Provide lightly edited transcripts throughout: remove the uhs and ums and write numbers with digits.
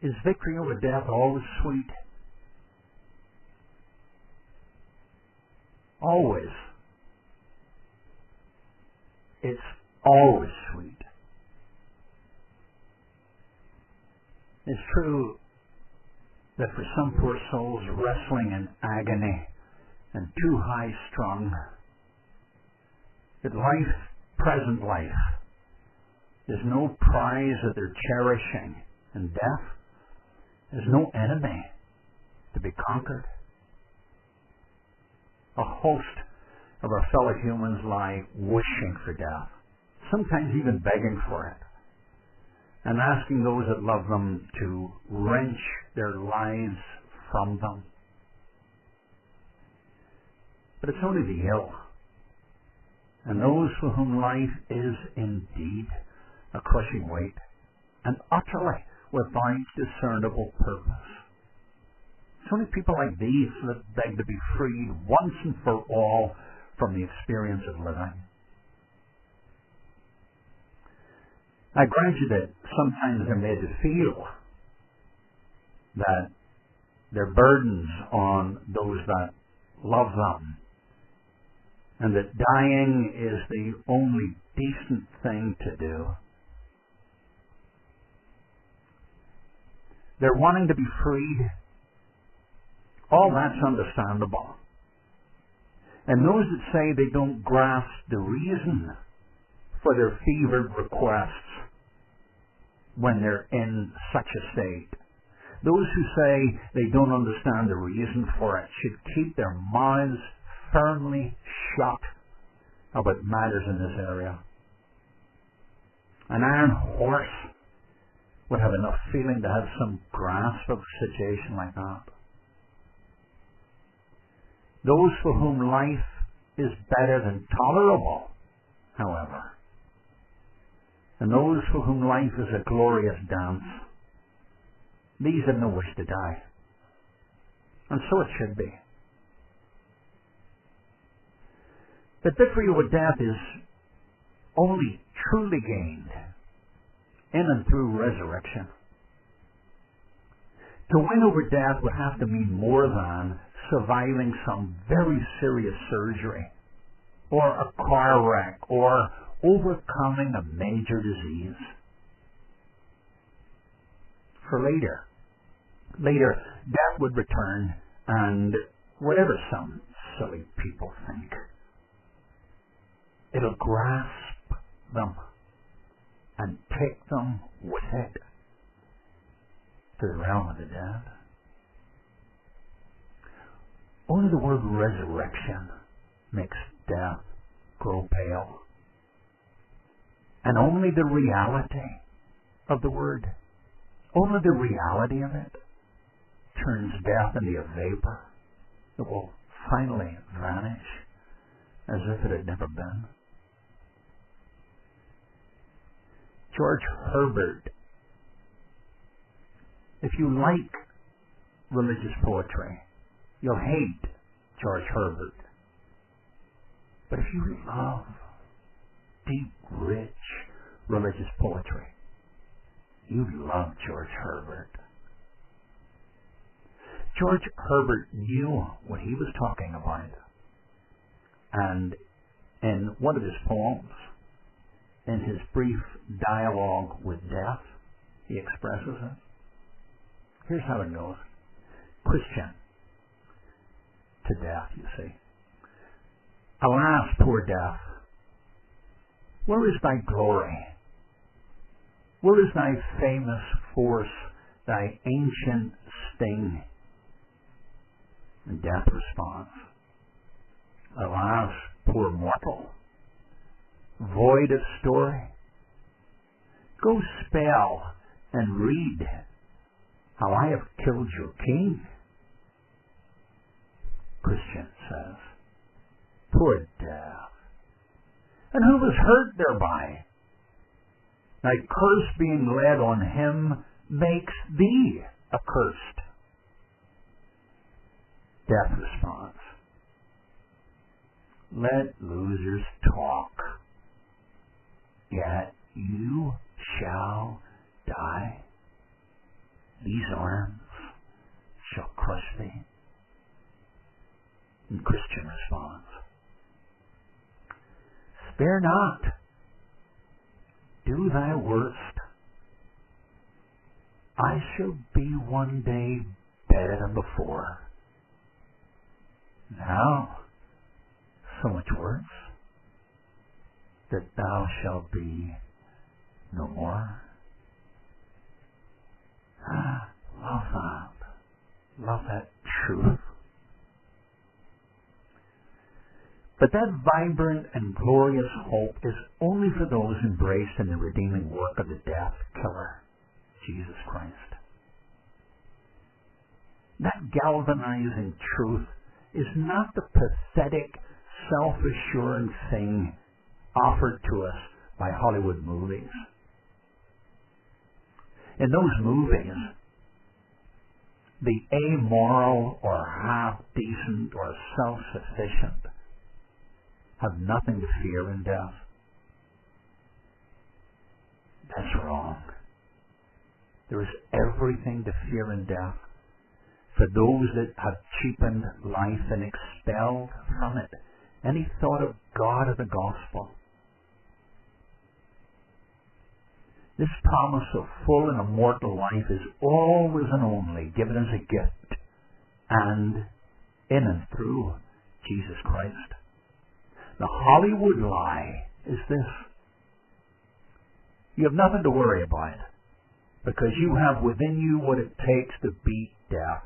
Is victory over death always sweet? Always. It's always sweet. It's true that for some poor souls wrestling in agony and too high strung, that life, present life, is no prize that they're cherishing, and death is no enemy to be conquered. A host of our fellow humans lie wishing for death, sometimes even begging for it, and asking those that love them to wrench their lives from them. But it's only the ill, and those for whom life is indeed a crushing weight, and utterly without discernible purpose. It's only people like these that beg to be freed once and for all from the experience of living. I grant you that sometimes they're made to feel that their burdens on those that love them, and that dying is the only decent thing to do. They're wanting to be freed. All that's understandable. And those that say they don't grasp the reason for their fevered requests when they're in such a state, those who say they don't understand the reason for it, should keep their mouths firmly shut about matters in this area. An iron horse would have enough feeling to have some grasp of a situation like that. Those for whom life is better than tolerable, however, and those for whom life is a glorious dance, these have no wish to die. And so it should be. That victory over death is only truly gained in and through resurrection. To win over death would have to mean more than surviving some very serious surgery, or a car wreck, or overcoming a major disease. For later, death would return, and whatever some silly people think, it'll grasp them and take them with it to the realm of the dead. Only the word resurrection makes death grow pale. And only the reality of the word, only the reality of it, turns death into a vapor that will finally vanish as if it had never been. George Herbert. If you like religious poetry, you'll hate George Herbert. But if you love deep, rich religious poetry, you love George Herbert. George Herbert knew what he was talking about. And in one of his poems, in his brief dialogue with death, he expresses it. Here's how it goes. Christian to death, you see. Alas, poor death, where is thy glory? Where is thy famous force, thy ancient sting? And death responds, alas, poor mortal, void of story, go spell and read how I have killed your king. Christian says, poor death, and who was hurt thereby? Thy curse being laid on him makes thee accursed. Death responds, let losers talk, yet you shall die. these arms shall crush thee. And Christian responds, spare not, do thy worst. I shall be one day better than before. Now, so much worse, that thou shalt be no more. Love that. Love that truth. But that vibrant and glorious hope is only for those embraced in the redeeming work of the death killer, Jesus Christ. That galvanizing truth is not the pathetic, self-assuring thing offered to us by Hollywood movies. In those movies, the amoral or half-decent or self-sufficient have nothing to fear in death. That's wrong. There is everything to fear in death for those that have cheapened life and expelled from it any thought of God or the gospel. This promise of full and immortal life is always and only given as a gift and in and through Jesus Christ. The Hollywood lie is this: you have nothing to worry about because you have within you what it takes to beat death.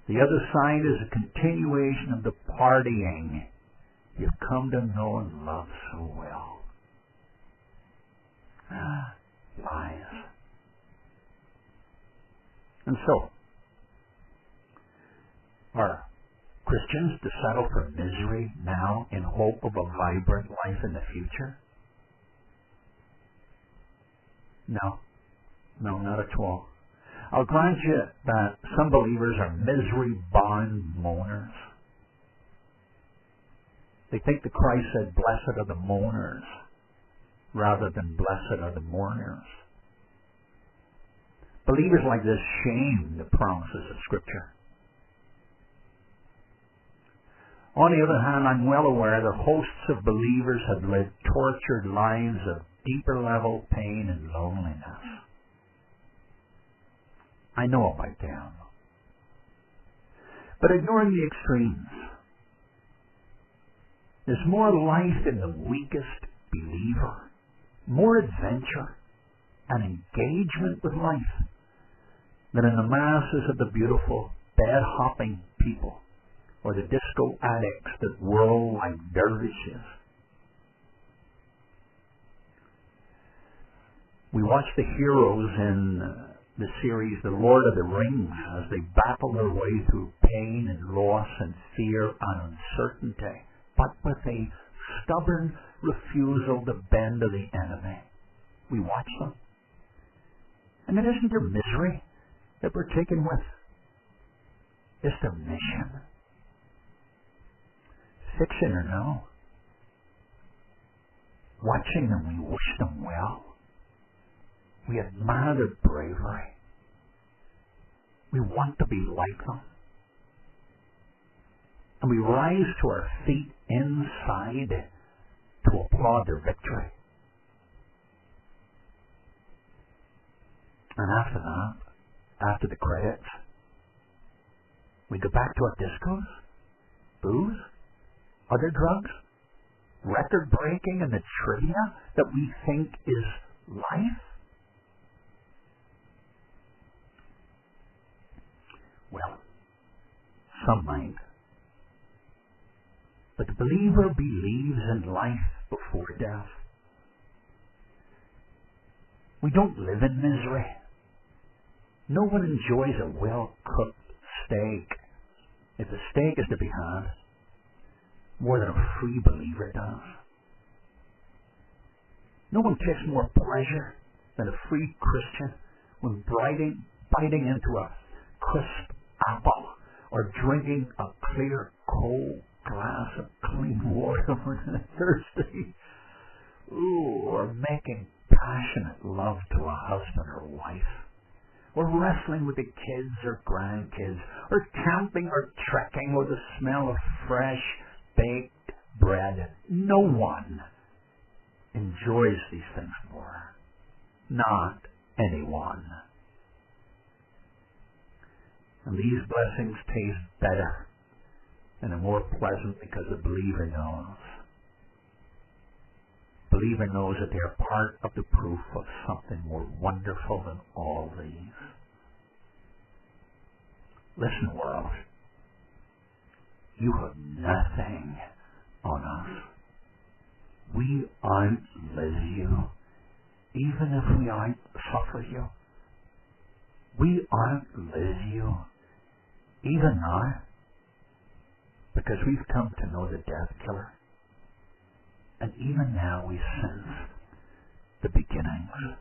The other side is a continuation of the partying you've come to know and love so well. Lies. And so, are Christians to settle for misery now in hope of a vibrant life in the future? No, not at all. I'll grant you that some believers are misery-bound moaners. They think that Christ said, blessed are the moaners, rather than blessed are the mourners. Believers like this shame the promises of Scripture. On the other hand, I'm well aware that hosts of believers have led tortured lives of deeper level pain and loneliness. I know about them. But ignoring the extremes, there's more life in the weakest believer, more adventure and engagement with life than in the masses of the beautiful, bed-hopping people or the disco addicts that whirl like dervishes. We watch the heroes in the series The Lord of the Rings as they battle their way through pain and loss and fear and uncertainty, but with a stubborn refusal to bend to the enemy. We watch them. And it isn't their misery that we're taken with. It's their mission. Fiction or no, watching them, we wish them well. We admire their bravery. We want to be like them. And we rise to our feet inside to applaud their victory. And after that, after the credits, we go back to our discos, booze, other drugs, record breaking, and the trivia that we think is life. Well, some might. But the believer believes in life before death. We don't live in misery. No one enjoys a well-cooked steak, if the steak is to be had, more than a free believer does. No one takes more pleasure than a free Christian when biting into a crisp apple or drinking a clear, cold glass of clean water when they're thirsty. Or making passionate love to a husband or wife, or wrestling with the kids or grandkids, or camping or trekking, or the smell of fresh baked bread. No one enjoys these things more. Not anyone. And these blessings taste better and are more pleasant because the believer knows. Believer knows that they are part of the proof of something more wonderful than all these. Listen, world. You have nothing on us. We outlive you, even if we out-suffer you. We outlive you, even now, because we've come to know the death killer. And even now we sense the beginnings